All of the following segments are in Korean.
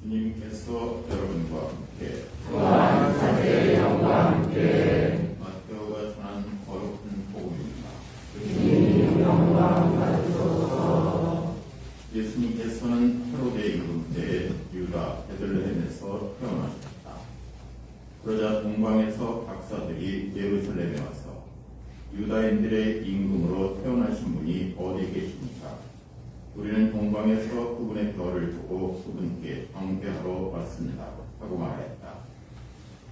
주님께서 여러분과 함께 또한 사제의 영과 함께 마태오가 전한 거룩한 복음입니다. 주님 영광 받으소서. 예수님께서는 헤로데 임금 때에 유다 베들레헴에서 태어나셨다. 그러자 동방에서 박사들이 예루살렘에 와서 유다인들의 임금으로 태어나신 분이 어디 계십니까? 우리는 동방에서 그분의 별을 보고 그분께 경배하러 왔습니다 하고 말했다.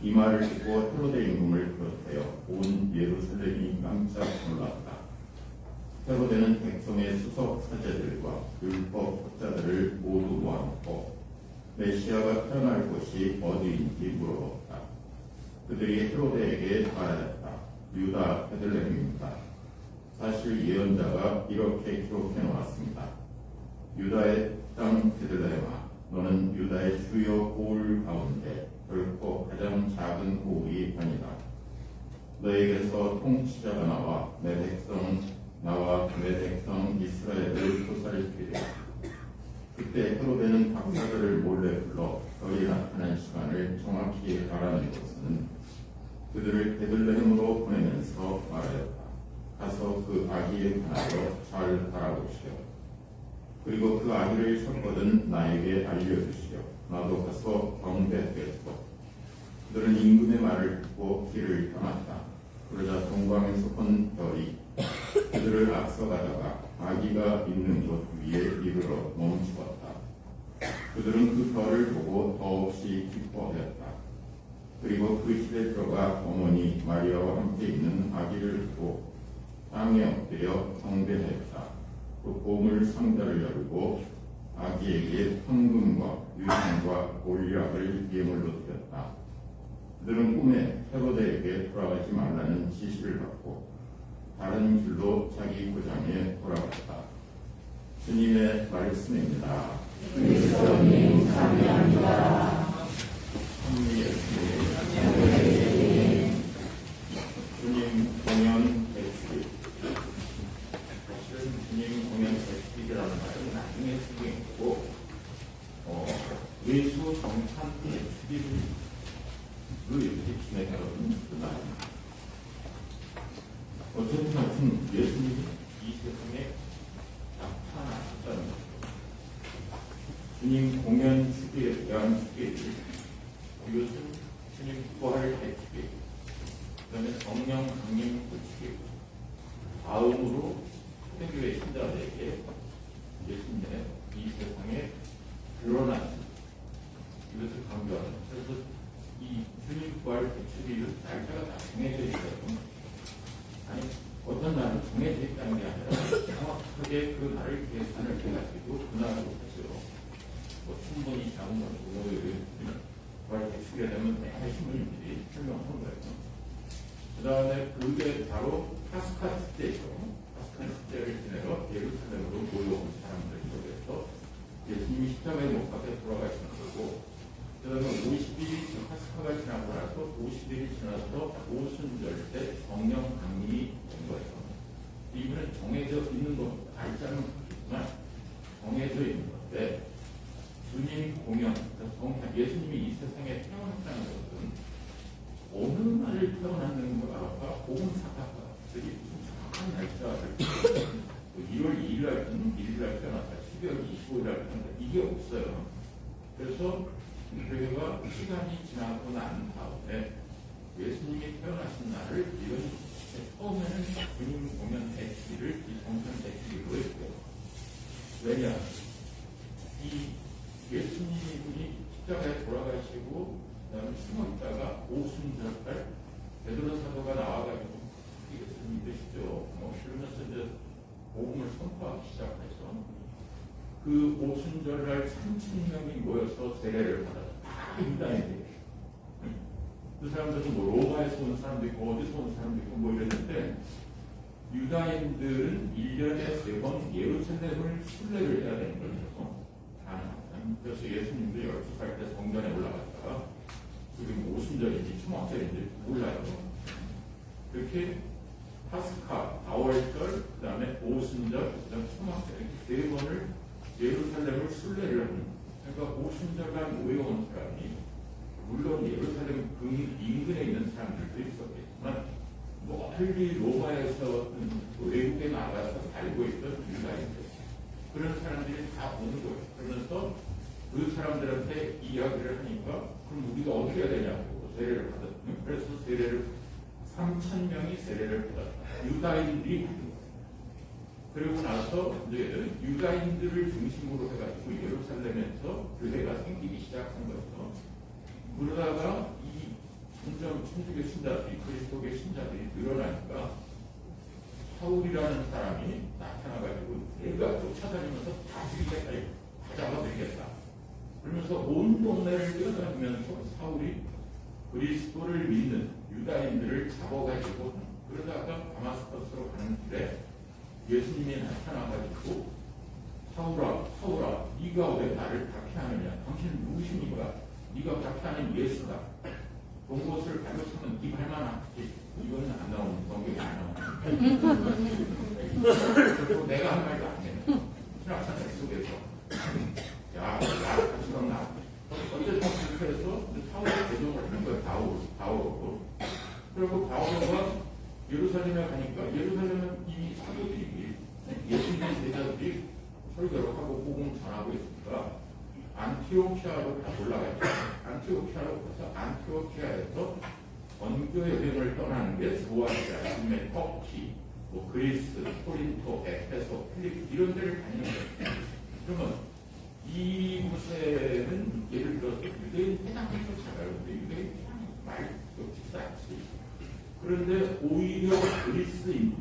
이 말을 듣고 헤로데 임금을 비롯하여 온 예루살렘이 깜짝 놀랐다. 헤로데는 백성의 수석 사제들과 율법 학자들을 모두 모아놓고 메시아가 태어날 곳이 어디인지 물어봤다. 그들이 헤로데에게 말하였다. 유다 베들레헴입니다. 사실 예언자가 이렇게 기록해 놓았습니다. 유다의 땅 베들레헴아, 너는 유다의 주요 고을 가운데 결코 가장 작은 고을이 아니다. 너에게서 통치자가 나와 내 백성 이스라엘을 보살피리라. 그때 헤로데는 박사들을 몰래 불러 별이 나타난 시간을 정확히 알아낸 것은 그들을 베들레헴으로 보내면서 말하였다. 가서 그 아기에 관하여 잘 알아보시오. 그리고 그 아기를 쳤거든 나에게 알려주시오. 나도 가서 경배하겠소. 그들은 임금의 말을 듣고 길을 떠났다. 그러자 동방에서 본 별이 그들을 앞서가다가 아기가 있는 곳 위에 이르러 멈추었다. 그들은 그 별을 보고 더없이 기뻐하였다. 그리고 그 집에 들어가 어머니 마리아와 함께 있는 아기를 두고 땅에 엎드려 경배하였다. 그 보물 상자를 열고 아기에게 황금과 유향과 올리락을 예물로 드렸다. 그들은 꿈에 헤로데에게 돌아가지 말라는 지시를 받고 다른 길로 자기 고장에 돌아갔다. 주님의 말씀입니다. 그리스도님 찬양합니다. 주님 공연 대축일. 사실은 주님 공연 대축일이라는 말은 나중에 쓰인 거고, 예수 정찬 대축일을 이렇게 지내가는 그 말입니다. 어쨌든 같은 예수님이 이 세상에 나타나셨다는 거죠. 주님 공연 축일에 대한 축일, 이것은 주님 부활 대축일, 그 다음에 성령 강림 축일, 다음으로 초대교회 신자들에게 예수님의 이 세상에 드러나신 이것을 강조하는, 그래서 이 주님 부활 대축일은 날짜가 다 정해져 있어요. 아니, 어떤 날은 정해져 있다는 게 아니라 정확하게 그 날을 계산을 해가지고 그날로 하죠. 뭐 충분히 작은 것이고 부활 대축일에 되면 내가 신부님들이 설명하는 거예요. 그 다음에 그게 바로 파스카 축제죠. 파스카 축제를 지내러 예루살렘으로 모여온 사람들 속에서 예수님이 십자가에 못 박혀 돌아가시는 거고, 그 다음에 50일이 파스카가 지나고 나서 50일이 지나서 오순절 때 성령 강림이 된 거예요. 이분은 정해져 있는 것, 날짜는 그렇지만 정해져 있는 건데, 주님 공연, 예수님이 이 세상에 태어났다는 것은 어느 날 태어났는가가 복음사가들이 무슨 정확한 날짜를 1월 2일 날 1일 날 태어났다, 12월 25일 날 태어났다, 이게 없어요. 그래서 교회가 시간이 지나고 난 다음에 예수님이 태어나신 날을 이런 처음에는 주님 공연 대축일을 이 정선 대축일로 했고요. 왜냐? 이 예수님이 분이 십자가에 돌아가시고 그다음에 숨어 있다가 오순절날 베드로 사도가 나와가지고 예수님 믿으시죠? 그러면서 이제 복음을 선포하기 시작해서 그 오순절날 3,000명이 모여서 세례를 받아서 다 유다인들이에요. 그 사람들은 뭐 로마에서 온 사람도 있고 어디서 온 사람도 있고 뭐 이랬는데, 유다인들은 1년에 3번 예루살렘을 순례를 해야 되는 거죠. 그래서 예수님도 12살 때 성전에 올라갔다가 지금 오순절인지 초막절인지 몰라요. 그렇게 파스카, 4월절, 그 다음에 오순절, 그 다음에 초막절 이렇게 3번을 예루살렘을 순례를 그러니까 오순절간 모여온 사람이 물론 예루살렘 인근에 있는 사람들도 있었겠지만 멀리 로마에서 외국에 나가서 살고 있던 유다인들 그런 사람들이 다 오는 거예요. 그러면서 그 사람들한테 이야기를 하니까 그럼 우리가 어떻게 해야 되냐고 세례를 받았다. 그래서 세례를 3,000명이 세례를 받았다. 유다인들이 받은 거예요. 그리고 나서 이제 유다인들을 중심으로 해가지고 예루살렘에서 교회가 생기기 시작한 거죠. 그러다가 이 점점 천주교 신자들이 그리스도교 신자들이 늘어나니까 사울이라는 사람이 나타나가지고 내가 쫓아다니면서 다 죽이겠다, 다 잡아들이겠다. 그러면서 온 동네를 뛰어다니면서 사울이 그리스도를 믿는 유다인들을 잡아가지고 그러다가 다마스커스로 가는 길에 예수님이 나타나가지고 사울아, 사울아, 네가 왜 나를 박해하느냐? 당신은 누구십니까? 네가 박해하는 예수다. 본 곳을 발로 차면 네 발만 아프지. 이거는 안 나오는 성경이 안 나오는. 그리고 내가 한 말도 안 되는. 신학산 속에서 야, 나를 같이 넌 나. 어쨌든 그렇게 해서 사울이 대동을 하는 거예요. 바오로. 그리고 바오로가 예루살렘에 가니까 예루살렘은 이미 사도들이 예수님의 제자들이 설교를 하고 복음을 전하고 있으니까 안티오키아로 다 올라갔죠. 안티오키아로 가서 안티오키아에서 선교 여행을 떠나는 게 스로아시아, 지금의 터키, 뭐 그리스, 코린토, 에페소, 필리핀 이런 데를 다니는 거예요. 그러면 이곳에는 예를 들어서 유대인 회당을 쫓아가요. 근데 유대인 회당이 말도 비싸지. 그런데 오히려 그리스인,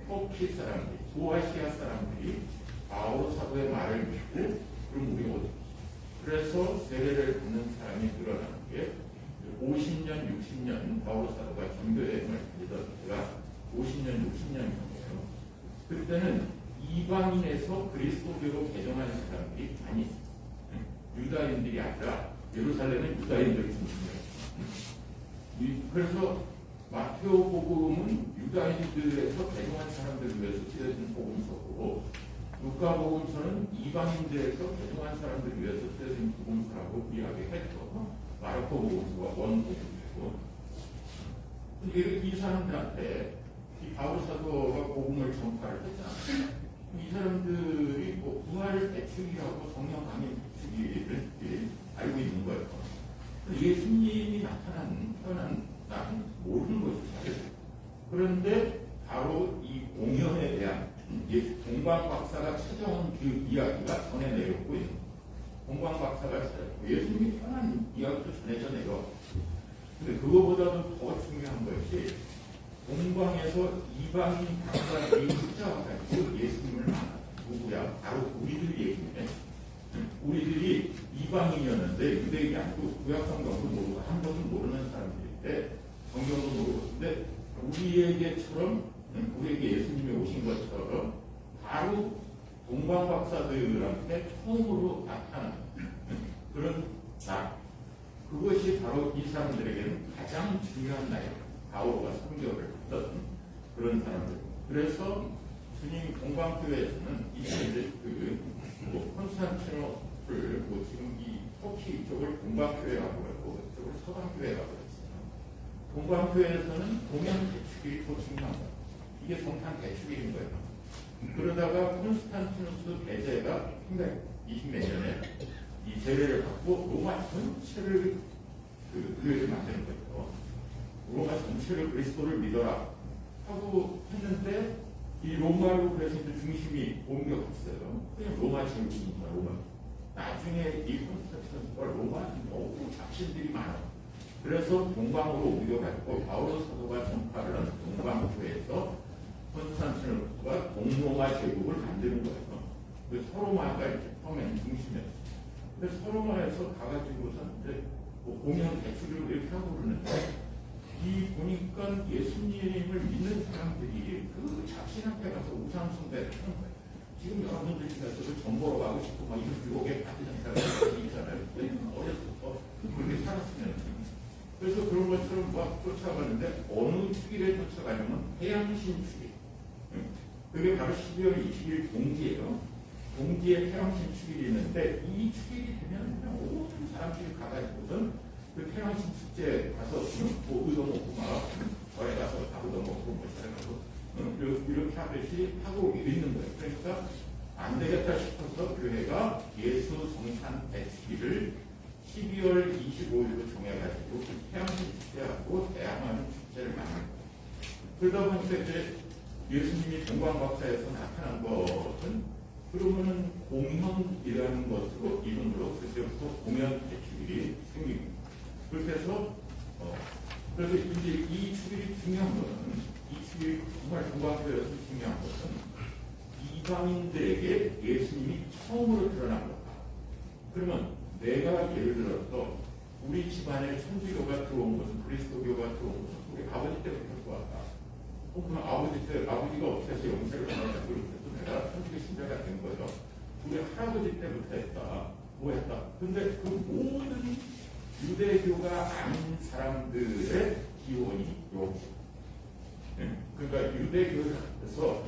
터키 사람들이, 소아시아 사람들이 바오로 사도의 말을 믿고 그럼 우리 어디? 그래서 세례를 받는 사람이 늘어나는 게 50년, 60년 바오로 사도가 전교여행을 다니던 때가 50년, 60년이었어요. 그때는 이방인에서 그리스도교로 개종한 사람들이 많이 있어요. 유다인들이 아니라 예루살렘은 유다인들이 중심이에요. 그래서 마테오 복음은 유다인들에서 개종한 사람들을 위해서 쓰여진 복음서고 루카 복음서는 이방인들에서 개종한 사람들을 위해서 쓰여진 복음서라고 이야기했고 마르코 복음서가 원복음이고 이 사람들한테 이 바울 사도가 복음을 전파를 했잖아요. 이 사람들이 뭐 부활 대축이라고 성령 강림 대축이를 알고 있는 거예요. 예수님이 태어난 나는 모르는 거죠. 그런데 바로 이 공연에 대한 공방 박사가 찾아온 그 이야기가 전해 내렸고 공방 박사가 찾아왔고 예수님이 태어난 이야기도 전해져 내려. 근데 그거보다도 더 중요한 것이 공방에서 이방인 박사들이 찾아와가지고 예수님을 만났다. 누구야? 바로 우리들 얘기인데 우리들이 이방인이었는데 유대인이 아니고 구약 성경도 모르고 한 번도 모르는 사람들인데 성경도 모르고 근데 우리에게처럼 우리에게 예수님이 오신 것처럼 바로 동방 박사들한테 처음으로 나타난 그런 날 그것이 바로 이 사람들에게는 가장 중요한 날이에요. 바오로가 선교를 했던 그런 사람들. 그래서 주님 동방교회에서는 이제 뭐 콘스탄티노플 뭐 지금 이 터키 쪽을 동방교회라고 하고 이쪽을 서방교회라고 했어요. 동방교회에서는 공연 대축일이 더 중요한 거예요. 이게 성탄 대축일인 거예요. 그러다가 콘스탄티누스 대제가 320몇 년에 이 제례를 받고 로마 전체를 교회를 만드는 거예요. 로마 전체를 그리스도를 믿어라 하고 했는데 이 로마로 그래서 중심이 옮겨갔어요. 그냥 로마 제국입니다. 로마. 나중에 이 콘스탄티누스가 로마는 너무 잡신들이 많아. 그래서 동방으로 옮겨갔고 바오로 사도가 전파를 한 동방교회에서 콘스탄티누스가 동로마 제국을 만드는 거예요. 그 서로마가 이제 처음에는 중심이었어요. 근데 서로마에서 가가지고서 이제 뭐 공연 대출을 이렇게 하고 그러는데 이 보니까 예수님을 믿는 사람들이 그 자신한테 가서 우상숭배를 하는 거예요. 지금 여러분들 중에서도 전 보러 가고 싶고 막 이런 유혹에 빠지는 사람들이 있잖아요. 어렸을 때 그렇게 살았으면. 그래서 그런 것처럼 막 쫓아가는데 어느 축일에 쫓아가냐면 태양신 축일. 그게 바로 12월 20일 동지예요. 동지의 태양신 축일이 있는데 이 축일이 되면 그냥 모든 사람들이 가가지고선 그 태양신 축제에 가서 뭐 얻어먹고 막 저에 가서 다 얻어먹고 뭐 잘해가고 이렇게 하듯이 하고 있는 거예요. 그러니까 안 되겠다 싶어서 교회가 예수 성탄 대축일을 12월 25일로 정해가지고 그 태양신 축제하고 대항하는 축제를 만든 거예요. 그러다 보니까 이제 예수님이 동방박사에서 나타난 것은 그러면은 공연이라는 것으로 이름으로 그때부터 공연 대축일이 생깁니다. 그렇게 해서 그래서 이제 이 축일이 중요한 것은 이 축일이 정말 동방교회에서 중요한 것은 이방인들에게 예수님이 처음으로 드러난 거다. 그러면 내가 예를 들어서 우리 집안에 천주교가 들어온 것은 그리스도교가 들어온 것은 우리 아버지 때부터 들어왔다. 그럼 아버지가 어떻게 해서 영세를 받았다. 그래서 내가 천주교 신자가 된 거죠. 우리 할아버지 때부터 했다. 뭐 했다. 근데 그 모든 유대교가 아닌 사람들의 기원이 여기. 그러니까 유대교에서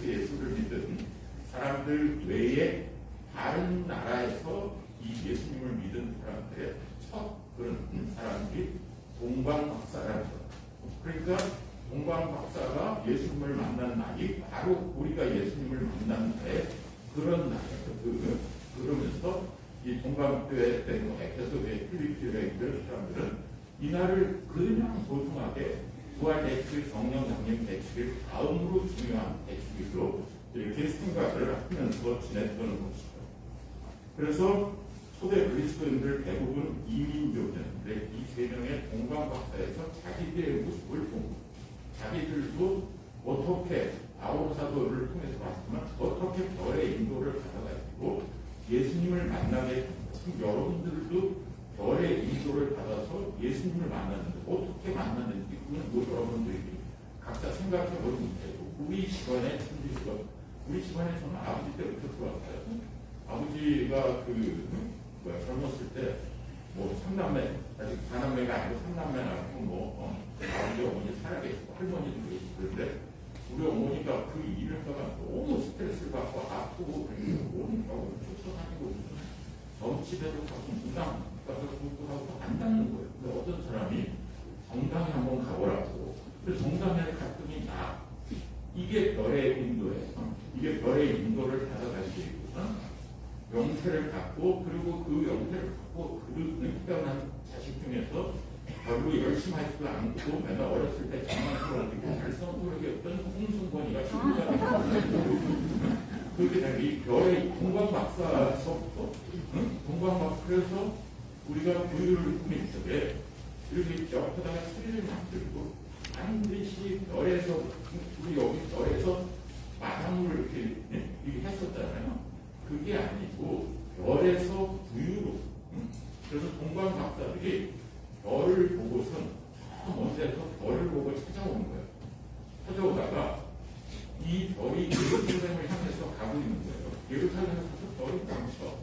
예수를 믿은 사람들 외에 다른 나라에서 이 예수님을 믿은 사람들의 첫 그런 사람들이 동방박사라는 거예요. 그러니까 동방박사가 예수님을 만난 날이 바로 우리가 예수님을 만난 날에 그런 날이에요. 그러면서 이 동방교회 때 에페소교회, 필리피교회 이런 사람들은 이 날을 그냥 소중하게 부활 대축일, 성령 강림 대축일 다음으로 중요한 대축일로 이렇게 생각을 하면서 지냈던 것이죠. 그래서 초대 그리스도인들 대부분 이민족이었는데 이 세 명의 동방박사에서 자기들의 모습을 보고 자기들도 어떻게 아우사도를 통해서 봤지만 어떻게 별의 인도를 받아가지고 예수님을 만나게 여러분들도 별의 인도를 받아서 예수님을 만났는데 어떻게 만났는지 그건 뭐 여러분들이 각자 생각해보는 문제고 우리 집안의 천주교가 우리 집안에 저는 아버지 때부터 들어왔어요. 아버지가 젊었을 때 뭐 3남매 아직 4남매가 아니고 3남매 낳고 아버지 어머니 살아계시고 할머니도 계시고 그런데 우리 어머니가 그 일을 하다가 너무 스트레스를 받고 아프고 온 병을 쫓아다니고 정치대로 가서 무당 가서 공부하고 안 닦는 거예요. 근데 어떤 사람이 정당에 한번 가보라고 그래서 정당에 갔더니 이게 별의 인도예요. 이게 별의 인도를 받아가지고 영세를 갖고 그리고 그 영세를 갖고 그 태어난 자식 중에서 별로 열심히 하지도 않고 맨날 어렸을 때 장난꾸러기고 달성꾸러기였던 홍순권이가 친구가 그렇게 된 이 별의 동방박사서부터 동방박사 그래서 우리가 부유를 꾸밀 적에 이렇게 옆에다가 소리를 만들고 반드시 별에서 우리 여기 별에서 마당을 이렇게 했었잖아요. 그게 아니고 별에서 부유로 그래서 동방박사들이 별을 보고선 먼 데서 별을 보고 찾아오는 거예요. 찾아오다가 이 별이 예루살렘을 향해서 가고 있는 거예요. 예루살렘에서 별이 멈춰.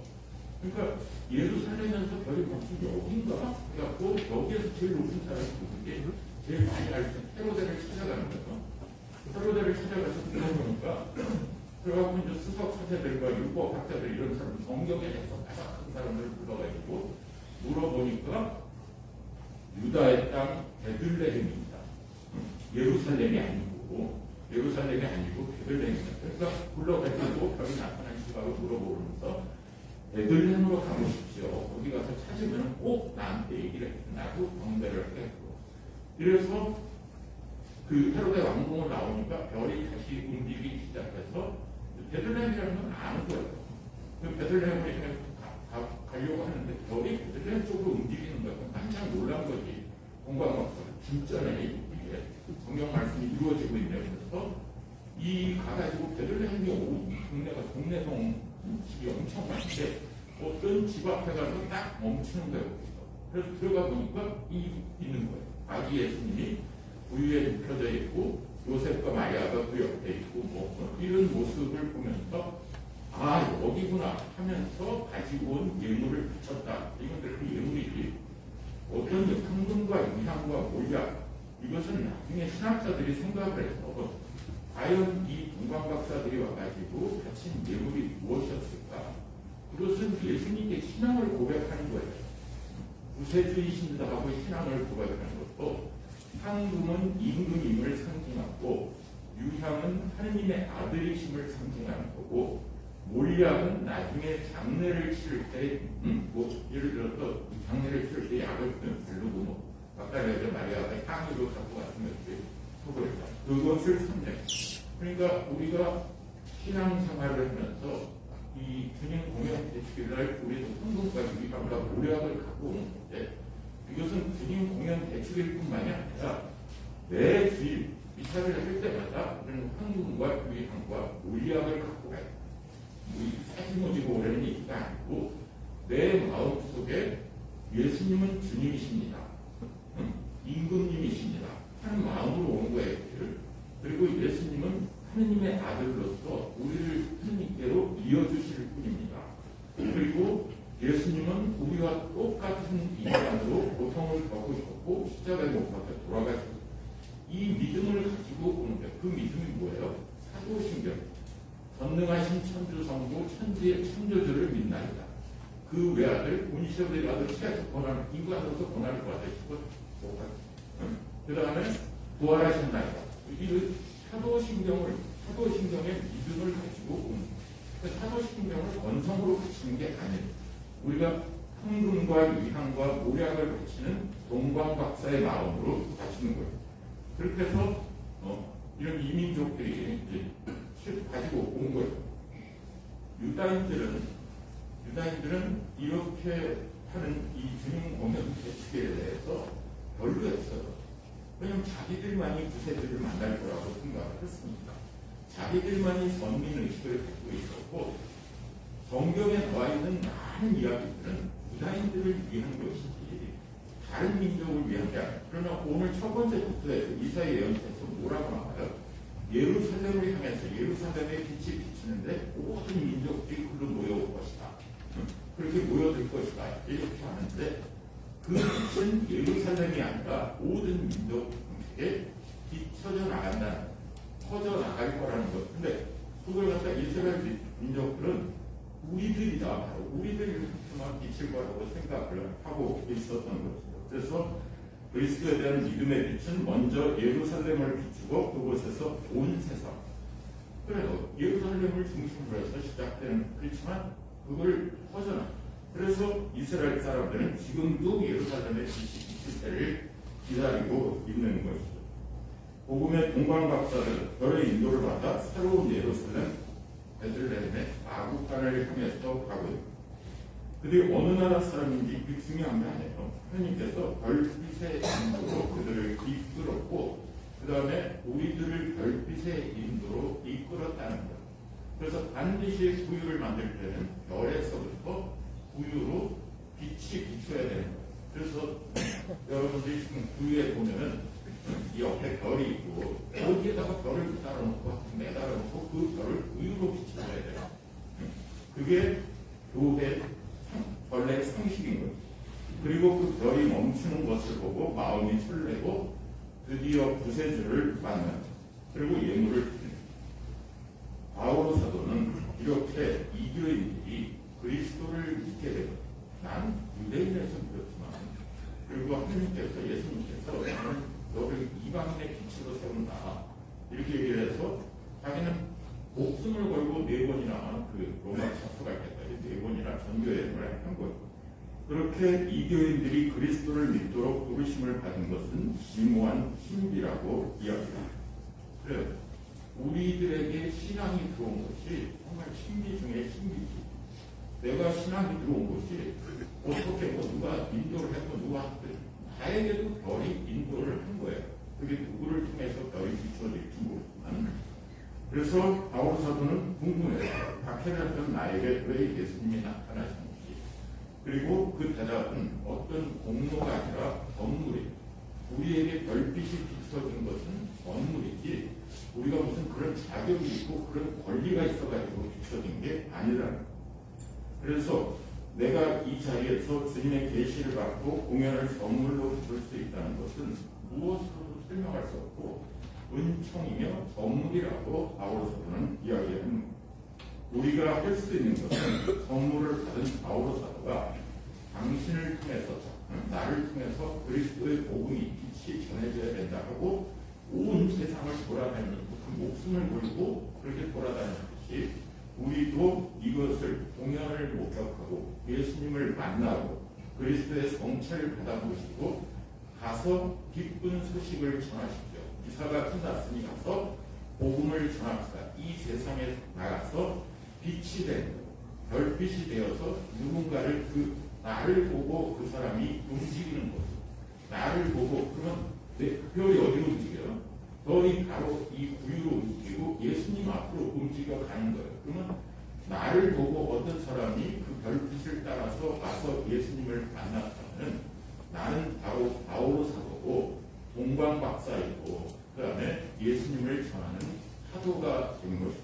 그러니까 예루살렘에서 별이 멈춘 여긴가? 그래갖고 여기에서 제일 높은 사람이 누구게 제일 많이 알고 헤로데를 찾아가는 거예요. 헤로데를 찾아가서 물어보니까 그래갖고 이제 수석 사제들과 율법 학자들 이런 사람 성경에 대해서 가장 큰 사람들을 불러가지고 물어보니까 유다의 땅 베들레헴입니다. 예루살렘이 아니고 베들레헴입니다. 그러니까 불러가지고 별이 나타난 시각을 물어보면서 베들레헴으로 가보십시오. 거기 가서 찾으면 꼭 나한테 얘기를 해서 나도 경배를 하겠고. 그래서 그 헤로데 왕궁을 나오니까 별이 다시 움직이기 시작해서 베들레헴이라는 건 아는 거예요. 그 베들레헴을 그냥 가려고 하는데 별이 베들레헴 쪽으로 움직이는 거예요. 깜짝 놀란 거지. 동방박사 진짜네 이게 성경 말씀이 이루어지고 있네요. 그래서 이 가가지고 베들레헴이 동네가 동네동 집이 엄청 많은데 어떤 집 앞에 가서 딱 멈추는 거예요. 그래서 들어가 보니까 있는 거예요. 아기 예수님이 우유에 눕혀져 있고 요셉과 마리아가 그 옆에 있고 이런 모습을 보면서 여기구나 하면서 가지고 온 예물을 바쳤다. 이것들 그 예물이지 어떤 황금과 음향과 몰약 이것은 나중에 신학자들이 생각을 해서 과연 이 동방박사들이 와가지고 바친 예물이 무엇이었을까? 그것은 예수님께 신앙을 고백하는 거예요. 구세주이신다 하고 신앙을 고백하는 것도, 황금은 임금임을 상징하고 유향은 하느님의 아들이심을 상징하는 거고, 몰약은 나중에 장례를 치를 때, 예를 들어서 장례를 치를 때 약을 바르고 아까 마리아가 향유로 갖고 갔으면 그걸 그것을 상징. 그러니까 우리가 신앙생활을 하면서 이 주님 공연 대축일날 우리도 황금과 유향과 몰약을 갖고 오는 건데, 이것은 주님 공연 대축일 뿐만이 아니라 매 주일 미사를 할 때마다 우리는 황금과 유향과 몰약을 갖고 가요. 사진 지고 오라는 얘기가 아니고 내 마음속에 예수님은 주님이십니다, 임금님이십니다 하는 마음으로 오는 거예요. 그리고 예수님은 하느님의 아들로서 우리를 하느님께로 이어주실 분입니다. 그리고 예수님은 우리와 똑같은 인간으로 고통을 겪으셨고 십자가에 못 박혀 돌아가셨고, 이 믿음을 가지고 오는 거예요. 그 믿음이 뭐예요? 사도신경. 전능하신 천주성부 천주주를 믿나이다. 그 외아들 운시오의 아들 시에서 고난, 인간으로서 고난을 받으시고 그 다음에 부활하셨나이다. 이 사도신경의 믿음을 가지고 온, 사도신경을 건성으로 바치는 게 아니에요. 우리가 황금과 유향과 몰약을 바치는 동방박사의 마음으로 바치는 거예요. 그렇게 해서 이런 이민족들이 가지고 온 거예요. 유다인들은 이렇게 하는 이 주님 공연 대축에 대해서 별로였어요. 왜냐하면 자기들만이 구세주를 만날 거라고 생각을 했으니까. 자기들만이 선민의식을 갖고 있었고, 성경에 나와 있는 많은 이야기들은 유다인들을 위한 것이지 다른 민족을 위한 게 아니에요. 그러나 오늘 첫 번째 부터에서 이사야 예언서에서 뭐라고 나와요? 예루살렘을 향해서 예루살렘의 빛이 비치는데 모든 민족들이 그로 모여올 것이다. 그렇게 모여들 것이다. 이렇게 하는데, 그 빛은 예루살렘이 아니라 모든 민족에게 비춰져 나간다는, 퍼져 나갈 거라는 것. 근데 그걸 갖다 이스라엘 민족들은 우리들이다, 바로 우리들만 비칠 거라고 생각을 하고 있었던 것이죠. 그래서 그리스도에 대한 믿음의 빛은 먼저 예루살렘을 비추고 그곳에서 온 세상. 그래서 예루살렘을 중심으로 해서 시작되는, 그렇지만 그걸 퍼져나. 그래서 이스라엘 사람들은 지금도 예루살렘의 빛이 비칠 때를 기다리고 있는 것이죠. 복음의 동방박사들은 별의 인도를 받아 새로운 예루살렘 베들레헴의 마구간을 향해서 가고 있습니다. 그들이 어느 나라 사람인지 그 중요한 게 아니에요. 하나님께서 별빛의 인도로 그들을 이끌었고, 그 다음에 우리들을 별빛의 인도로 이끌었다는 거예요. 그래서 반드시 구유를 만들 때는 별에서부터 구유로 빛이 비춰야 되는 거예요. 그래서 여러분들이 지금 구유에 보면은 이 옆에 별이 있고 거기에다가 별을 따라놓고 매달아놓고 그 별을 구유로 비춰야 돼요. 그게 교회 원래 상식인 거예요. 그리고 그 별이 멈추는 것을 보고 마음이 설레고 드디어 구세주를 만나, 그리고 예물을 드립니다. 바오로 사도는 이렇게 이교인들이 그리스도를 믿게 되고, 난 유대인에서 믿었지만, 그리고 하나님께서 예수님께서 나는 너를 이방인의 빛으로 세운다, 이렇게 얘기를 해서 자기는 목숨을 걸고 4번이나 그 로마 잡혀 갈 때까지 4번이나 전교여행을 한 거예요. 그렇게 이교인들이 그리스도를 믿도록 부르심을 받은 것은 심오한 신비라고 이야기합니다. 그래요. 우리들에게 신앙이 들어온 것이 정말 신비 중에 신비지. 내가 신앙이 들어온 것이 어떻게 누가 인도를 했고 누가 나에게도 별이 인도를 한 거예요. 그게 누구를 통해서 별이 비춰질지 모르지만. 그래서 바울 사도는 궁금해요. 박해를 했던 나에게 왜 예수님이 나타나셨는지. 그리고 그 대답은 어떤 공로가 아니라 선물이, 우리에게 별빛이 비춰진 것은 선물이지 우리가 무슨 그런 자격이 있고 그런 권리가 있어가지고 비춰진 게 아니라는 거예요. 그래서 내가 이 자리에서 주님의 계시를 받고 공연을 선물로 줄 수 있다는 것은 무엇으로도 설명할 수 없고, 은총이며 선물이라고 바울 사도는 이야기합니다. 우리가 할 수 있는 것은 선물을 받은 바울 사도가 당신을 통해서, 나를 통해서 그리스도의 복음이 빛이 전해져야 된다 하고 온 세상을 돌아다니는 그 목숨을 걸고 그렇게 돌아다니듯이 우리도 이것을 공연을 목격하고 예수님을 만나고 그리스도의 성체를 받아보시고 가서 기쁜 소식을 전하십시오. 이사가 끝났으니 가서 복음을 전합시다. 이 세상에 나가서 빛이 되는 별빛이 되어서 누군가를 나를 보고 그 사람이 움직이는 거죠. 나를 보고 그러면 내 별이 어디로 움직여요? 별이 바로 이 구유로 움직이고 예수님 앞으로 움직여 가는 거예요. 그러면 나를 보고 어떤 사람이 그 별빛을 따라서 가서 예수님을 만났다면 나는 바로 바오로 사도고 동방 박사이고 그 다음에 예수님을 전하는 사도가 된 것입니다.